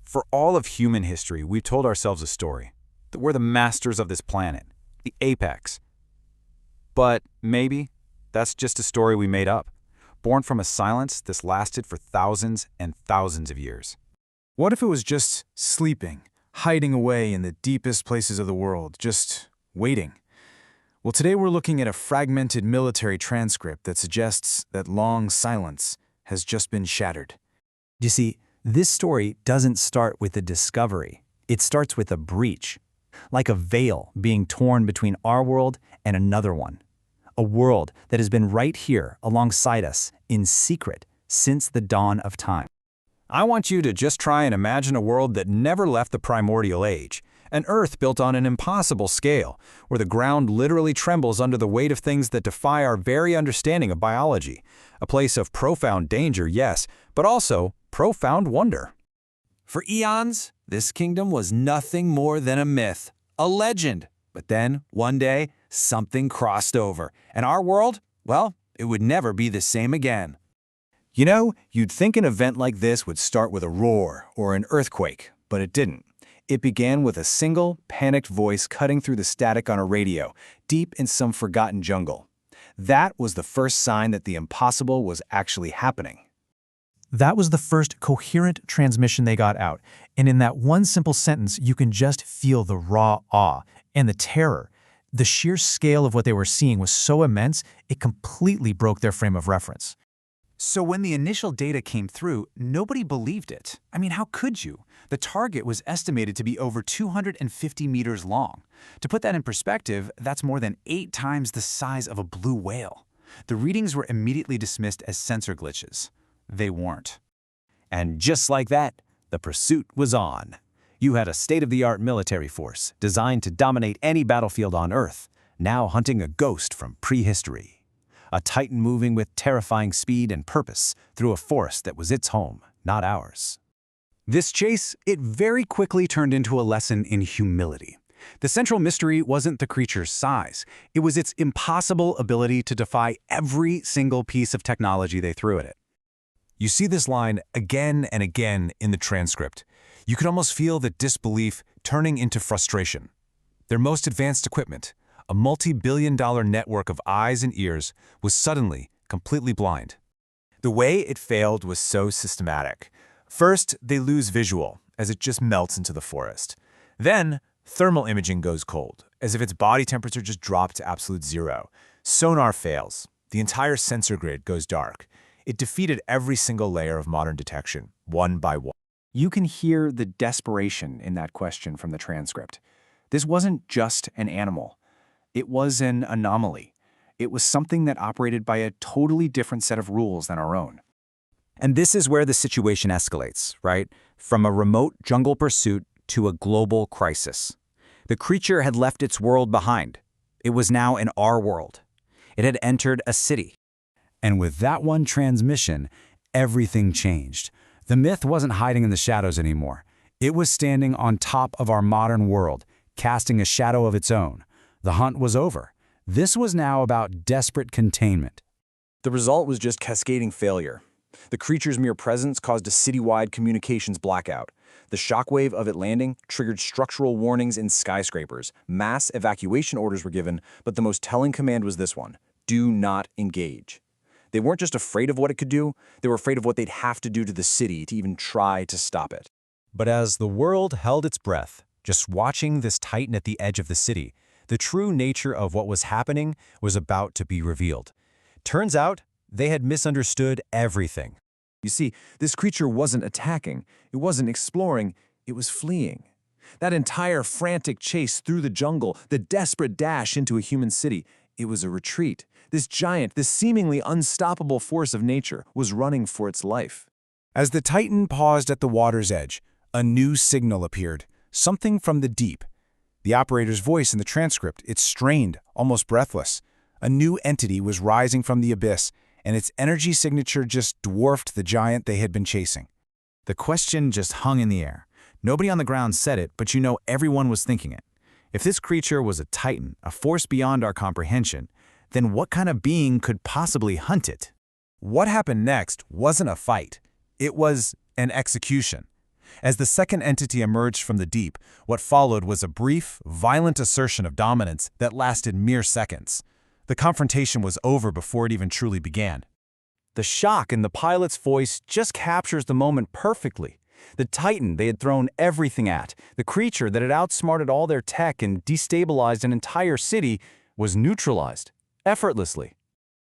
For all of human history, we've told ourselves a story, that we're the masters of this planet, the apex. But maybe that's just a story we made up, born from a silence that's lasted for thousands and thousands of years. What if it was just sleeping, hiding away in the deepest places of the world, just waiting? Well, today we're looking at a fragmented military transcript that suggests that long silence has just been shattered. You see, this story doesn't start with a discovery. It starts with a breach, like a veil being torn between our world and another one. A world that has been right here alongside us in secret since the dawn of time. I want you to just try and imagine a world that never left the primordial age, an Earth built on an impossible scale, where the ground literally trembles under the weight of things that defy our very understanding of biology. A place of profound danger, yes, but also profound wonder. For eons, this kingdom was nothing more than a myth, a legend. But then, one day, something crossed over, and our world, well, it would never be the same again. You know, you'd think an event like this would start with a roar or an earthquake, but it didn't. It began with a single, panicked voice cutting through the static on a radio, deep in some forgotten jungle. That was the first sign that the impossible was actually happening. That was the first coherent transmission they got out, and in that one simple sentence, you can just feel the raw awe and the terror. The sheer scale of what they were seeing was so immense, it completely broke their frame of reference. So when the initial data came through, nobody believed it. I mean, how could you? The target was estimated to be over 250 meters long. To put that in perspective, that's more than 8 times the size of a blue whale. The readings were immediately dismissed as sensor glitches. They weren't. And just like that, the pursuit was on. You had a state-of-the-art military force designed to dominate any battlefield on Earth, now hunting a ghost from prehistory. A titan moving with terrifying speed and purpose through a forest that was its home, not ours. This chase, it very quickly turned into a lesson in humility. The central mystery wasn't the creature's size. It was its impossible ability to defy every single piece of technology they threw at it. You see this line again and again in the transcript. You could almost feel the disbelief turning into frustration. Their most advanced equipment, a multi-billion-dollar network of eyes and ears, was suddenly completely blind. The way it failed was so systematic. First, they lose visual, as it just melts into the forest. Then, thermal imaging goes cold, as if its body temperature just dropped to absolute zero. Sonar fails. The entire sensor grid goes dark. It defeated every single layer of modern detection, one by one. You can hear the desperation in that question from the transcript. This wasn't just an animal. It was an anomaly. It was something that operated by a totally different set of rules than our own. And this is where the situation escalates, right? From a remote jungle pursuit to a global crisis. The creature had left its world behind. It was now in our world. It had entered a city. And with that one transmission, everything changed. The myth wasn't hiding in the shadows anymore. It was standing on top of our modern world, casting a shadow of its own. The hunt was over. This was now about desperate containment. The result was just cascading failure. The creature's mere presence caused a citywide communications blackout. The shockwave of it landing triggered structural warnings in skyscrapers. Mass evacuation orders were given, but the most telling command was this one: do not engage. They weren't just afraid of what it could do, they were afraid of what they'd have to do to the city to even try to stop it. But as the world held its breath, just watching this titan at the edge of the city, the true nature of what was happening was about to be revealed. Turns out, they had misunderstood everything. You see, this creature wasn't attacking, it wasn't exploring, it was fleeing. That entire frantic chase through the jungle, the desperate dash into a human city, it was a retreat. This giant, this seemingly unstoppable force of nature was running for its life. As the titan paused at the water's edge, a new signal appeared, something from the deep. The operator's voice in the transcript, it strained, almost breathless. A new entity was rising from the abyss, and its energy signature just dwarfed the giant they had been chasing. The question just hung in the air. Nobody on the ground said it, but you know everyone was thinking it. If this creature was a titan, a force beyond our comprehension, then what kind of being could possibly hunt it? What happened next wasn't a fight. It was an execution. As the second entity emerged from the deep, what followed was a brief, violent assertion of dominance that lasted mere seconds. The confrontation was over before it even truly began. The shock in the pilot's voice just captures the moment perfectly. The Titan they had thrown everything at, the creature that had outsmarted all their tech and destabilized an entire city, was neutralized, effortlessly.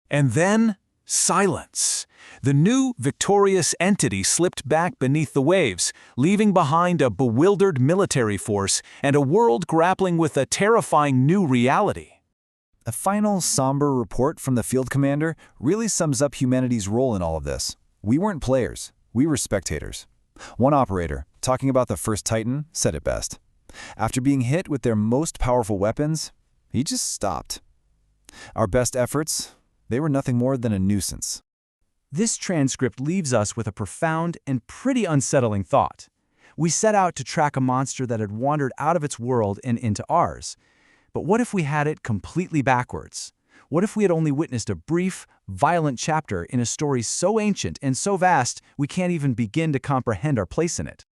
And then, silence. The new, victorious entity slipped back beneath the waves, leaving behind a bewildered military force and a world grappling with a terrifying new reality. A final, somber report from the field commander really sums up humanity's role in all of this. We weren't players, we were spectators. One operator, talking about the first Titan, said it best. After being hit with their most powerful weapons, he just stopped. Our best efforts, they were nothing more than a nuisance. This transcript leaves us with a profound and pretty unsettling thought. We set out to track a monster that had wandered out of its world and into ours. But what if we had it completely backwards? What if we had only witnessed a brief, violent chapter in a story so ancient and so vast we can't even begin to comprehend our place in it?